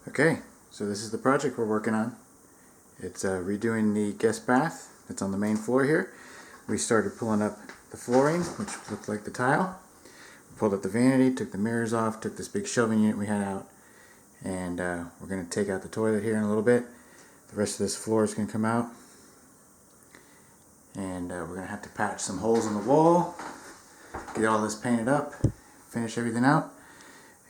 Okay, so this is the project we're working on. It's redoing the guest bath that's on the main floor here. We started pulling up the flooring, which looked like the tile. We pulled up the vanity, took the mirrors off, took this big shelving unit we had out, and we're going to take out the toilet here in a little bit. The rest of this floor is going to come out, and we're going to have to patch some holes in the wall, get all this painted up, finish everything out,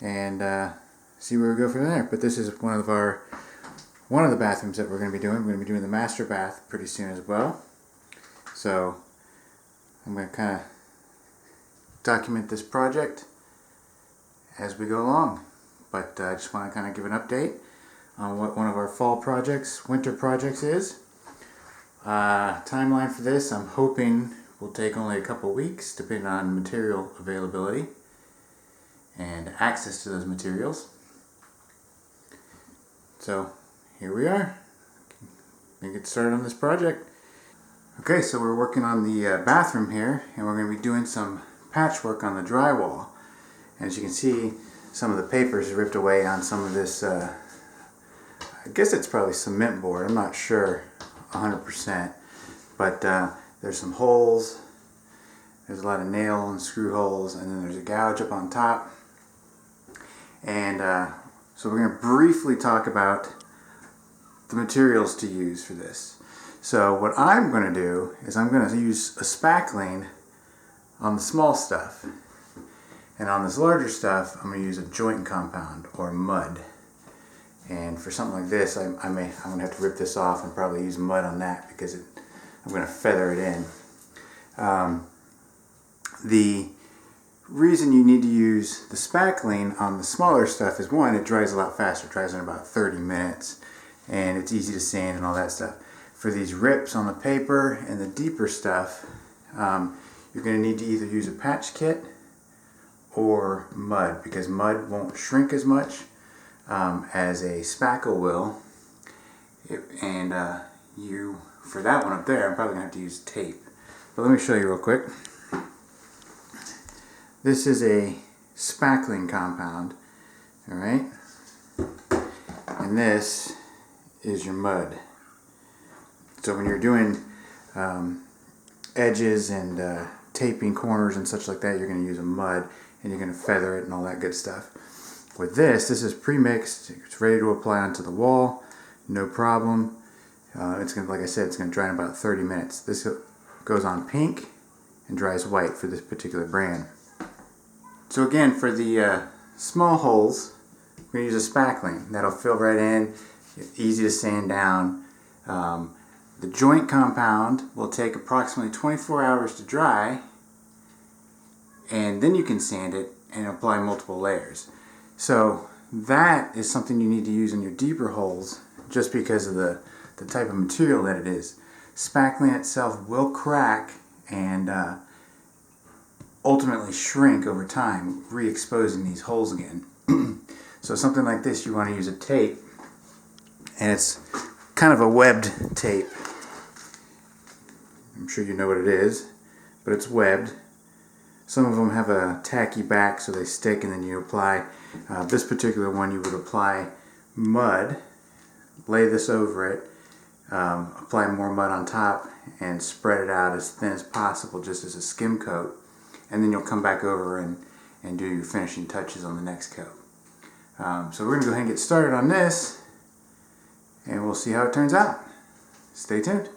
and see where we go from there. But this is one of the bathrooms that we're going to be doing. We're going to be doing the master bath pretty soon as well. So I'm going to kind of document this project as we go along. But I just want to kind of give an update on what one of our fall projects, winter projects is. Timeline for this, I'm hoping will take only a couple weeks, depending on material availability and access to those materials. So here we are. Gonna get started on this project. Okay, so we're working on the bathroom here, and we're going to be doing some patchwork on the drywall. And as you can see, some of the papers are ripped away on some of this, I guess it's probably cement board, I'm not sure 100%. But there's some holes, there's a lot of nail and screw holes, and then there's a gouge up on top. And so we're going to briefly talk about the materials to use for this. So what I'm going to do is I'm going to use a spackling on the small stuff. And on this larger stuff, I'm going to use a joint compound or mud. And for something like this, I'm going to have to rip this off and probably use mud on that because I'm going to feather it in. The reason you need to use the spackling on the smaller stuff is, one, it dries a lot faster. It dries in about 30 minutes, and it's easy to sand and all that stuff. For these rips on the paper and the deeper stuff, you're going to need to either use a patch kit or mud, because mud won't shrink as much as a spackle will. For that one up there, I'm probably going to have to use tape. But let me show you real quick. This is a spackling compound, alright? And this is your mud. So when you're doing edges and taping corners and such like that, you're going to use a mud, and you're going to feather it and all that good stuff. With this is pre-mixed. It's ready to apply onto the wall, no problem. It's going to, like I said, it's going to dry in about 30 minutes. This goes on pink and dries white for this particular brand. So again, for the small holes, we're going to use a spackling. That'll fill right in, easy to sand down. The joint compound will take approximately 24 hours to dry, and then you can sand it and apply multiple layers. So that is something you need to use in your deeper holes, just because of the type of material that it is. Spackling itself will crack and ultimately shrink over time, re-exposing these holes again. So something like this, you want to use a tape, and it's kind of a webbed tape. I'm sure you know what it is, but it's webbed. Some of them have a tacky back so they stick, and then you apply, this particular one you would apply mud, lay this over it, apply more mud on top, and spread it out as thin as possible, just as a skim coat. And then you'll come back over and do your finishing touches on the next coat. So we're going to go ahead and get started on this, and we'll see how it turns out. Stay tuned.